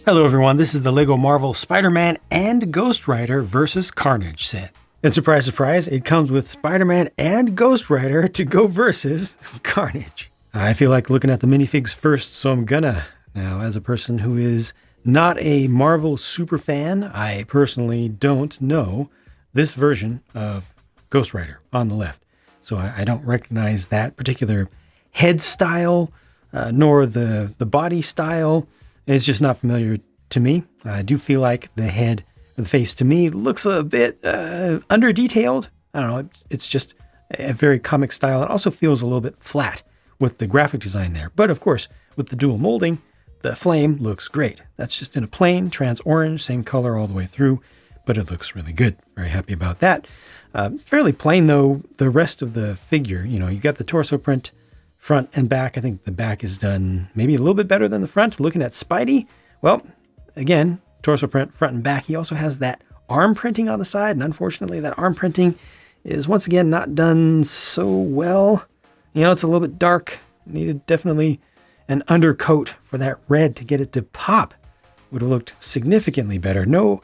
Hello everyone, this is the LEGO Marvel Spider-Man and Ghost Rider vs. Carnage set. And surprise, surprise, it comes with Spider-Man and Ghost Rider to go versus Carnage. I feel like looking at the minifigs first, so I'm gonna. Now, as a person who is not a Marvel super fan, I personally don't know this version of Ghost Rider on the left. So I don't recognize that particular head style, nor the body style. It's just not familiar to me. I do feel like the head or the face to me looks a bit under detailed. I don't know. It's just a very comic style. It also feels a little bit flat with the graphic design there. But of course, with the dual molding, the flame looks great. That's just in a plain trans orange, same color all the way through, but it looks really good. Very happy about that. Fairly plain though, the rest of the figure. You know, you got the torso print, front and back. I think the back is done maybe a little bit better than the front. Looking at Spidey, well, again, torso print, front and back. He also has that arm printing on the side, and unfortunately that arm printing is once again not done so well. You know, it's a little bit dark. Needed definitely an undercoat for that red to get it to pop. Would have looked significantly better. No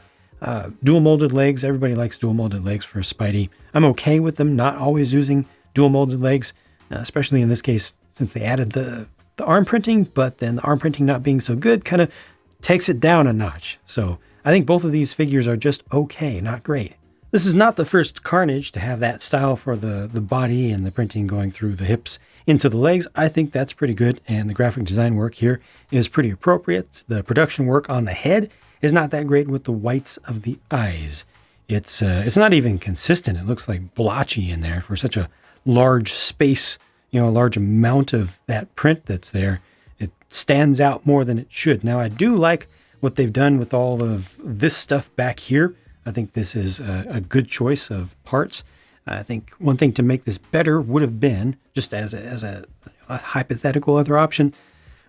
dual molded legs. Everybody likes dual molded legs for Spidey. I'm okay with them not always using dual molded legs. Especially in this case, since they added the arm printing, but then the arm printing not being so good kind of takes it down a notch. So I think both of these figures are just okay, not great. This is not the first Carnage to have that style for the body and the printing going through the hips into the legs. I think that's pretty good, and the graphic design work here is pretty appropriate. The production work on the head is not that great with the whites of the eyes. It's not even consistent. It looks like blotchy in there for such a large space, you know, a large amount of that print that's there. It stands out more than it should. Now, I do like what they've done with all of this stuff back here. I think this is a good choice of parts. I think one thing to make this better would have been, just as a hypothetical other option,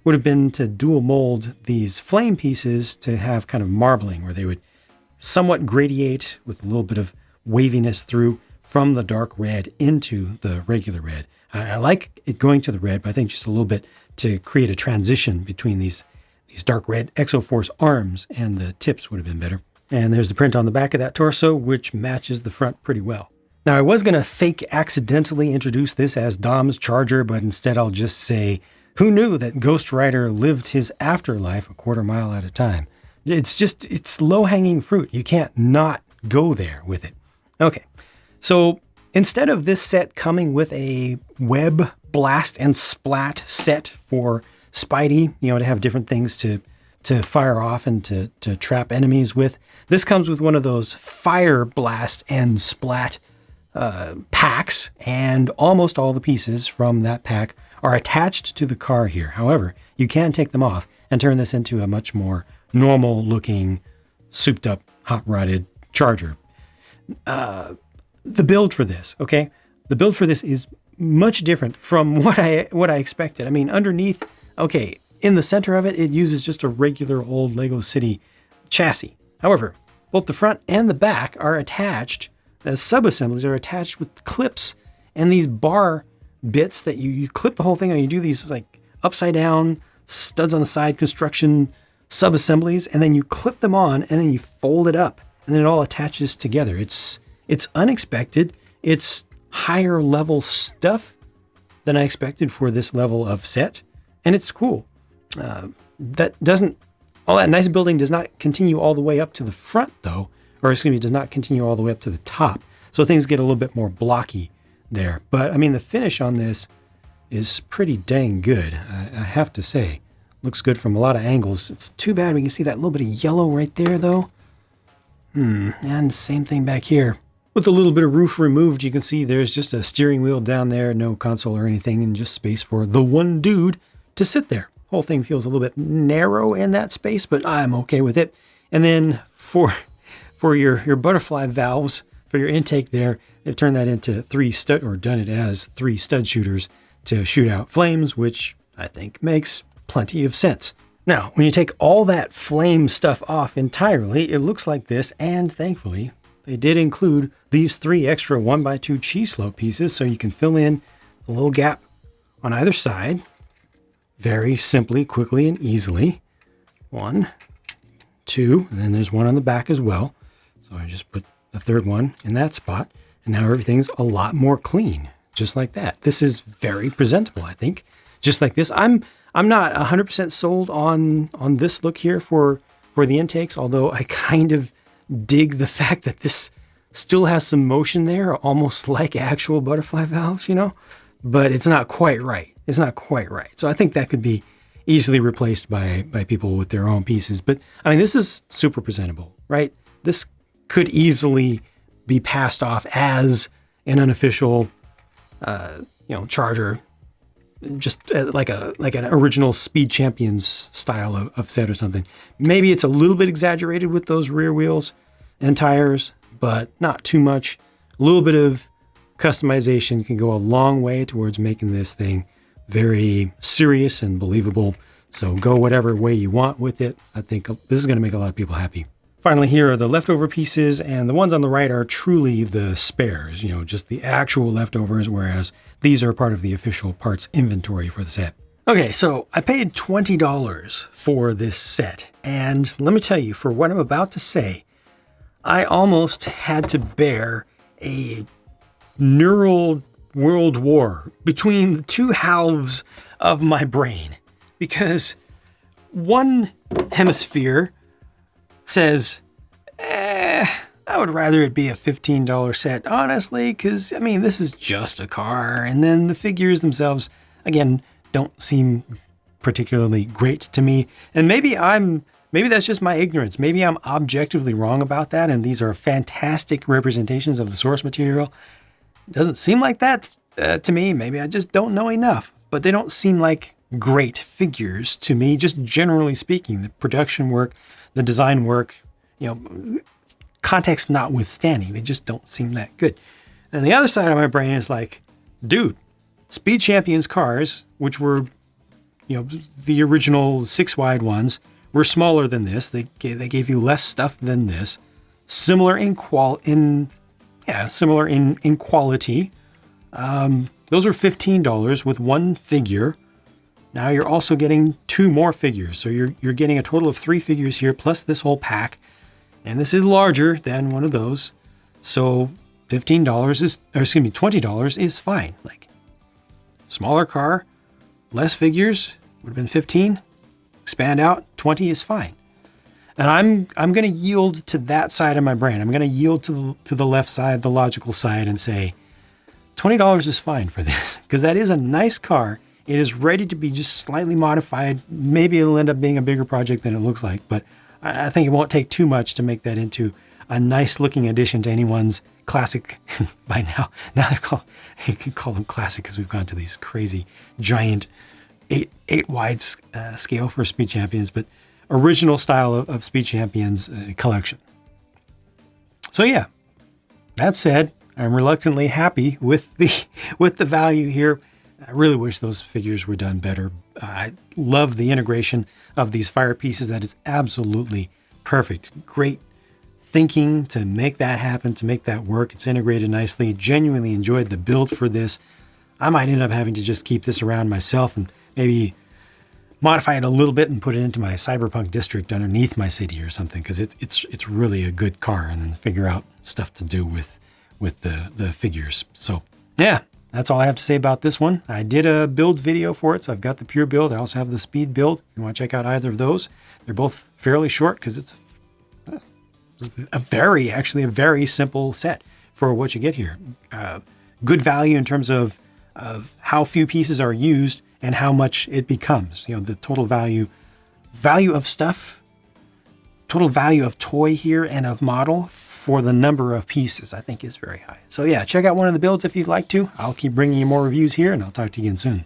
would have been to dual mold these flame pieces to have kind of marbling, where they would somewhat gradiate with a little bit of waviness through from the dark red into the regular red. I like it going to the red, but I think just a little bit to create a transition between these dark red Exoforce arms and the tips would have been better. And there's the print on the back of that torso, which matches the front pretty well. Now, I was going to fake accidentally introduce this as Dom's Charger, but instead I'll just say, who knew that Ghost Rider lived his afterlife a quarter mile at a time? It's low-hanging fruit. You can't not go there with it. Okay. So instead of this set coming with a web blast and splat set for Spidey, you know, to have different things to fire off and to trap enemies with, this comes with one of those fire blast and splat packs, and almost all the pieces from that pack are attached to the car here. However, you can take them off and turn this into a much more normal looking, souped up, hot rodded Charger. The build for this, okay? The build for this is much different from what I expected. I mean, underneath, okay, in the center of it, it uses just a regular old Lego City chassis. However, both the front and the back are attached, as sub-assemblies are attached with clips and these bar bits that you clip the whole thing, and you do these like upside down studs on the side construction sub-assemblies, and then you clip them on and then you fold it up and then it all attaches together. It's unexpected. It's higher level stuff than I expected for this level of set, and it's cool. All that nice building does not continue all the way up to the front though, or excuse me, does not continue all the way up to the top. So things get a little bit more blocky there. But I mean, the finish on this is pretty dang good. I have to say, looks good from a lot of angles. It's too bad we can see that little bit of yellow right there though. And same thing back here. With a little bit of roof removed, you can see there's just a steering wheel down there, no console or anything, and just space for the one dude to sit there. Whole thing feels a little bit narrow in that space, but I'm okay with it. And then for your butterfly valves for your intake there, they've turned that into done it as three stud shooters to shoot out flames, which I think makes plenty of sense. Now, when you take all that flame stuff off entirely, it looks like this, and thankfully, they did include these 3 extra 1x2 cheese slope pieces, so you can fill in a little gap on either side very simply, quickly, and easily. 1, 2, and then there's one on the back as well. So I just put the third one in that spot, and now everything's a lot more clean, just like that. This is very presentable, I think. Just like this. I'm not 100% sold on this look here for the intakes, although I kind of dig the fact that this still has some motion there, almost like actual butterfly valves, you know, but it's not quite right. It's not quite right. So I think that could be easily replaced by people with their own pieces. But I mean, this is super presentable, right? This could easily be passed off as an unofficial, Charger, just like an original Speed Champions style of set or something. Maybe it's a little bit exaggerated with those rear wheels and tires, but not too much. A little bit of customization can go a long way towards making this thing very serious and believable. So go whatever way you want with it. I think this is going to make a lot of people happy. Finally, here are the leftover pieces, and the ones on the right are truly the spares, just the actual leftovers, whereas these are part of the official parts inventory for the set. Okay, so I paid $20 for this set, and let me tell you, for what I'm about to say, I almost had to bear a neural world war between the two halves of my brain, because one hemisphere says, I would rather it be a $15 set, honestly, because, I mean, this is just a car. And then the figures themselves, again, don't seem particularly great to me. And maybe that's just my ignorance. Maybe I'm objectively wrong about that, and these are fantastic representations of the source material. It doesn't seem like that to me. Maybe I just don't know enough. But they don't seem like great figures to me, just generally speaking. The production work, the design work, context notwithstanding, they just don't seem that good. And the other side of my brain is like, dude, Speed Champions cars, which were, the original 6-wide ones, were smaller than this. They gave you less stuff than this. Similar in quality. Those are $15 with one figure. Now you're also getting 2 more figures. So you're getting a total of 3 figures here, plus this whole pack. And this is larger than one of those. So $20 is fine. Like, smaller car, less figures, would have been 15. Expand out, 20 is fine. And I'm going to yield to that side of my brain. I'm going to yield to the left side, the logical side, and say $20 is fine for this, because that is a nice car. It is ready to be just slightly modified. Maybe it'll end up being a bigger project than it looks like, but I think it won't take too much to make that into a nice looking addition to anyone's classic by now. Now you can call them classic because we've gone to these crazy giant 8 wide scale for Speed Champions, but original style of Speed Champions collection. So yeah, that said, I'm reluctantly happy with the value here. I really wish those figures were done better. I love the integration of these fire pieces. That is absolutely perfect. Great thinking to make that happen, to make that work. It's integrated nicely. Genuinely enjoyed the build for this. I might end up having to just keep this around myself and maybe modify it a little bit and put it into my cyberpunk district underneath my city or something, because it's really a good car, and then figure out stuff to do with the figures. So yeah. That's all I have to say about this one. I did a build video for it, so I've got the pure build. I also have the speed build. If you want to check out either of those, they're both fairly short because it's a very simple set for what you get here. Good value in terms of how few pieces are used and how much it becomes. The total value of stuff, total value of toy here and of model for the number of pieces, I think is very high. So yeah, check out one of the builds if you'd like to. I'll keep bringing you more reviews here, and I'll talk to you again soon.